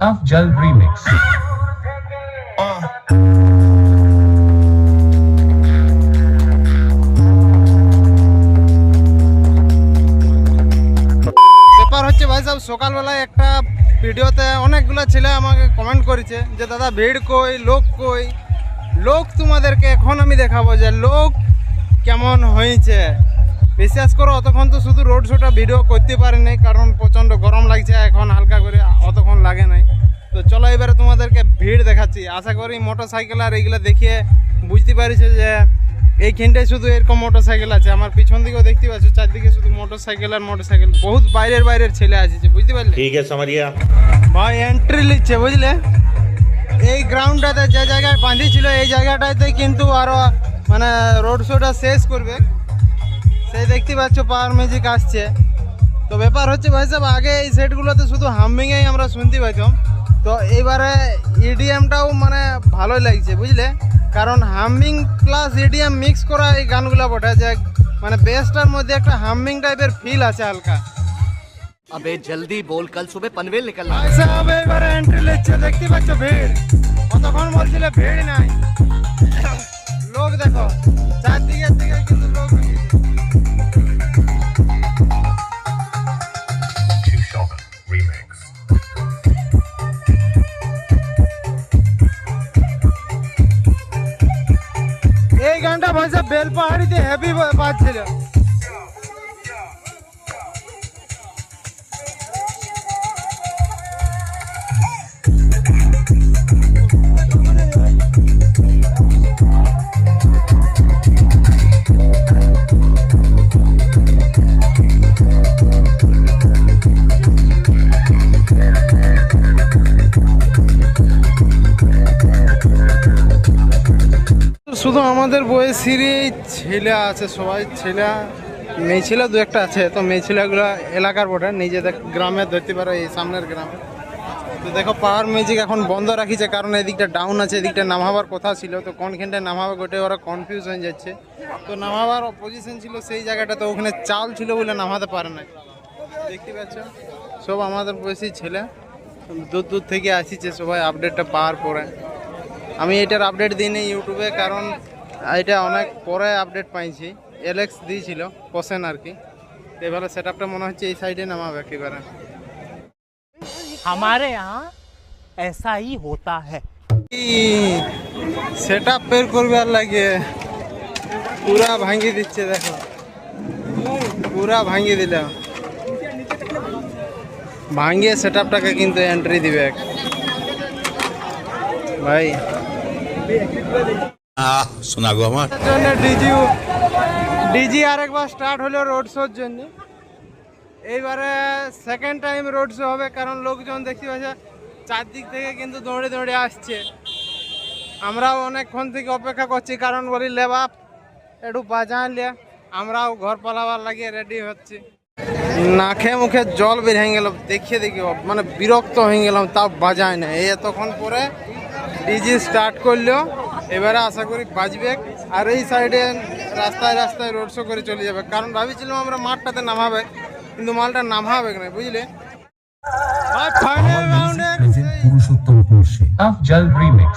Afjal Remix. ব্যাপার হচ্ছে ভাই সাহেব, সকালবেলায় একটা ভিডিওতে অনেকগুলো ছেলে আমাকে কমেন্ট করেছে যে দাদা ভিড় কই, লোক কই। লোক তোমাদেরকে এখন আমি দেখাবো যে লোক কেমন হয়েছে। বিশ্বাস করো অতক্ষণ তো শুধু রোড শোটা ভিডিও করতে পারি নাই, কারণ প্রচণ্ড গরম লাগছে, এখন হালকা করে অতক্ষণ লাগে নাই। তো চলো এবারে তোমাদেরকে ভিড় দেখাচ্ছি। আশা করি মোটর সাইকেল আর এইগুলো দেখিয়ে বুঝতে পারিছে যে এইখানটায় শুধু এরকম মোটর সাইকেল আছে। আমার পিছন দিকেও দেখতে পাচ্ছ, চারদিকে শুধু মোটর সাইকেল আর মোটর সাইকেল। বহুত বাইরের ছেলে আসছে, বুঝতে পারলে? ঠিক আছে समझिए ভাই এন্ট্রি নিচ্ছে, বুঝলে? এই গ্রাউন্ডটাতে যে জায়গায় বাঁধিয়েছিল এই জায়গাটাতে কিন্তু আরো মানে রোড শোটা শেষ করবে। সেই দেখতে পাচ্ছ পাওয়ার ম্যাজিক আসছে। তো ব্যাপার হচ্ছে ভাই সাহেব, আগে এই সেটগুলোতে শুধু হামিংয়েই আমরা শুনতে পাইতাম। তো এইবারে ইডিএমটাও মানে ভালোই লাগছে, বুঝলে? কারণ হামিং প্লাস ইডিএম মিক্স করা এই গানগুলো বটে, যে মানে বেসটার মধ্যে একটা হামিং টাইপের ফিল আছে হালকা। अबे जल्दी बोल, कल सुबह पनवेल निकलना। ভাই সাহেব এবারে এন্ট্রি নিচ্ছে, দেখতে পাচ্ছ ভিড়। কতক্ষণ বলছিলে ভিড় নাই, লোক দেখো চারদিকে থেকে কিন্তু লোক। এই গানটা ভাই সাহেব বেলপাহাড়িতে হেভি বাজছিল। শুধু আমাদের বয়সেরই ছেলে আছে, সবাই ছেলে মেয়ে ছেলে দু একটা আছে। তো মেয়ে ছেলেগুলো এলাকার বটে, নিজেদের গ্রামে ধরতে পারো, এই সামনের গ্রামে। তো দেখো পাওয়ার ম্যাজিক এখন বন্ধ রাখিছে, কারণ এদিকটা ডাউন আছে, এদিকটা নামাবার কথা ছিল। তো কোনখানটায় নামাবে গোটে ওরা কনফিউজ হয়ে যাচ্ছে। তো নামাবার পজিশন ছিল সেই জায়গাটা, তো ওখানে চাল ছিল বলে নামাতে পারে না। দেখতে পাচ্ছ সব আমাদের বয়সী ছেলে, দূর থেকে আসিছে সবাই আপডেটটা পাওয়ার পরে। আমি এটার আপডেট দিইনি ইউটিউবে, কারণ এটা অনেক পরে আপডেট পাইছি। এলেক্স দিয়েছিল কোশ্চেন আর কি। এবারে সেট আপটা মনে হচ্ছে এই সাইডে নামাবে একেবারে। हमारे यहाँ ऐसा ही होता है। সেট আপ বের করবে আর লাগে পুরা ভাঙিয়ে দিচ্ছে, দেখো পুরা ভাঙিয়ে দিল। ভাঙিয়ে সেট আপটাকে কিন্তু এন্ট্রি দিবে ভাই। শোনা গো আমার জন্য ডিজি আরেকবার স্টার্ট হলো রোড শোর জন্য। এইবারে সেকেন্ড টাইম রোড শো হবে, কারণ লোকজন দেখতে পাচ্ছে চারদিক থেকে কিন্তু দৌড়ে দৌড়ে আসছে। আমরাও অনেকক্ষণ থেকে অপেক্ষা করছি, কারণ বলি লেবা একটু বাজালে আমরাও ঘর পালাবার লাগিয়ে রেডি হচ্ছি। নাকে মুখে জল বের হয়ে গেল দেখিয়ে মানে বিরক্ত হয়ে গেলাম, তাও বাজায় না। এই এতক্ষণ পরে ডিজি স্টার্ট করলো, এবারে আশা করি বাজবে। আর এই সাইডে রাস্তায় রাস্তায় রোড শো করে চলে যাবে, কারণ ভাবছিলাম আমরা মাঠটাতে নামাবে, কিন্তু মালটা নামাবে না, বুঝলে? ফাইনাল রাউন্ডে পুরুষোত্তম পুরুষে Afjal Remix.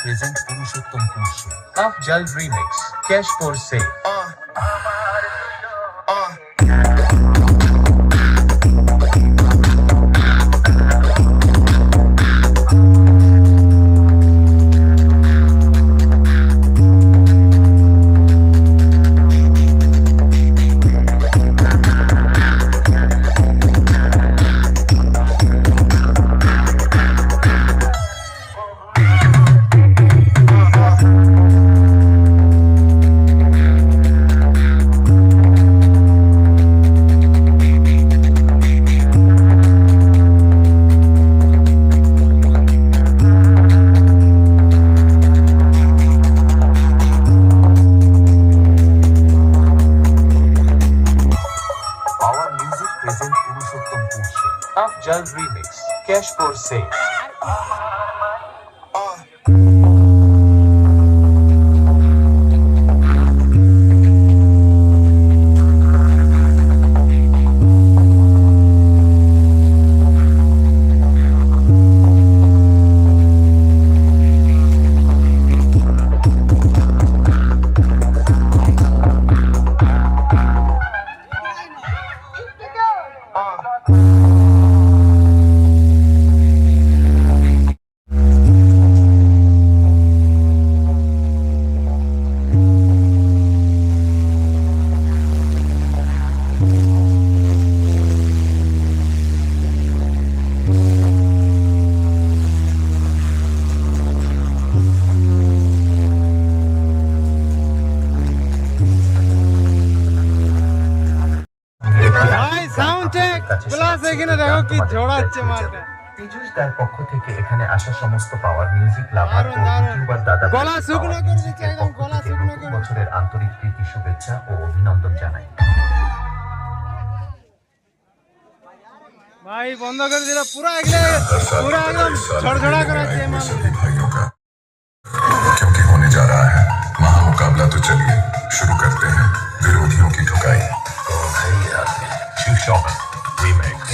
Present Purushottam Purushe Afjal Remix. Cash for sale. remix. Cash for sale. ভাই সাউন্ড চেক প্লাস এখানে দেখো কি ঝোড়াচ্ছে মালটা। পীযূষ দার পক্ষ থেকে এখানে আসা সমস্ত পাওয়ার মিউজিক লাভার ও ইউটিউবার দাদা গলা শুকনো করে দিচ্ছে, একদম গলা শুকনো করে। বছরের আন্তরিক প্রীতি শুভেচ্ছা ও অভিনন্দন জানাই। ভাই বন্ধ করে দিল পুরো একদম ঝড়ঝড়া করাচ্ছে মাল। क्योंकि होने जा रहा है महामुकाबला। तो चलिए शुरू करते हैं विरोधियों की ठुकाई। तो भैया शिव शौकत रीमेक्स।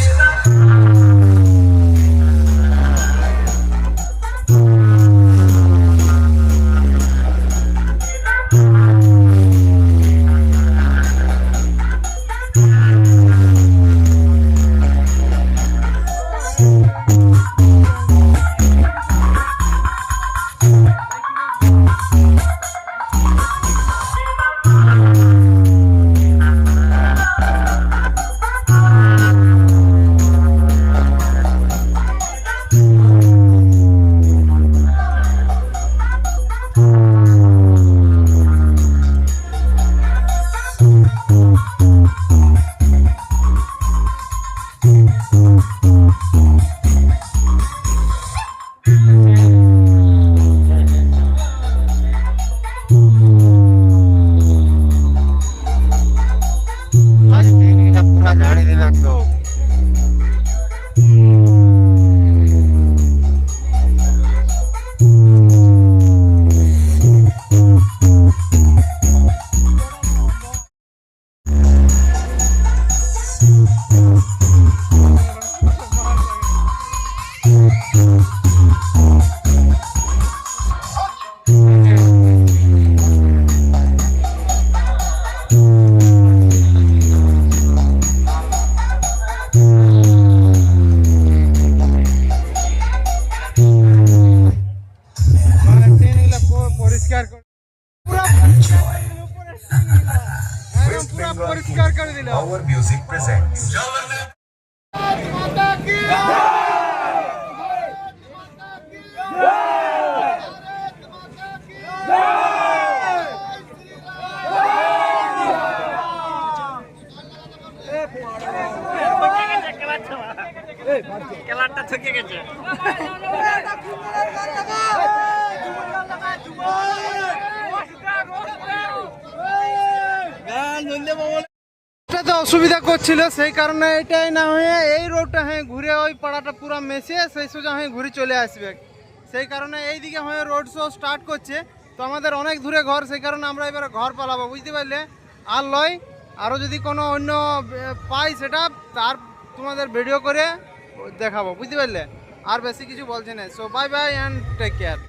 পরিষ্কার করে পুরো পরিষ্কার করে দিল। Our music presents খেলাটা থেকে গেছে। এটা তো অসুবিধা করছিল, সেই কারণে এটাই না হয়ে এই রোডটা হয়ে ঘুরে ওই পাড়াটা পুরো মেশিয়ে সেই সোজা হয়ে ঘুরে চলে আসবে। সেই কারণে এই দিকে হয়ে রোড শো স্টার্ট করছে। তো আমাদের অনেক দূরে ঘর, সেই কারণে আমরা এবারে ঘর পালাবো, বুঝতে পারলে। আর লয় আরও যদি কোনো অন্য পাই সেটা তার তোমাদের ভিডিও করে দেখাবো, বুঝতে পারলে। আর বেশি কিছু বলছে না। So bye bye and take care.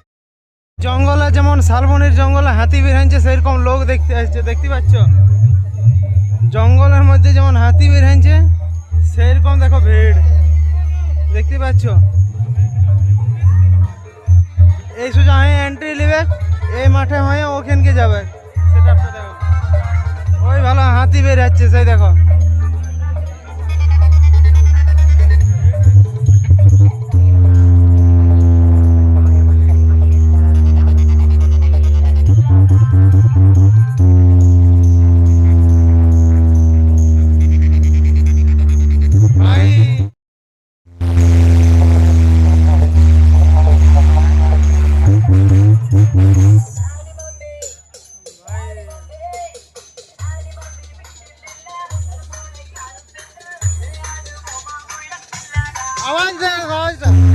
জঙ্গলে যেমন শালবনির জঙ্গলে হাতি বের হয়েছে, সেরকম লোক দেখতে আসছে, দেখতে পাচ্ছ। জঙ্গলের মধ্যে যেমন হাতি বের হয়েছে সেরকম দেখো ভিড়, দেখতে পাচ্ছ। এই সোজা হয়ে এন্ট্রি নেবে, এই মাঠে হয়ে ওখানকে যাবে, সেটা দেখো। ওই ভালো হাতি বের হচ্ছে, সেই দেখো। সহজটা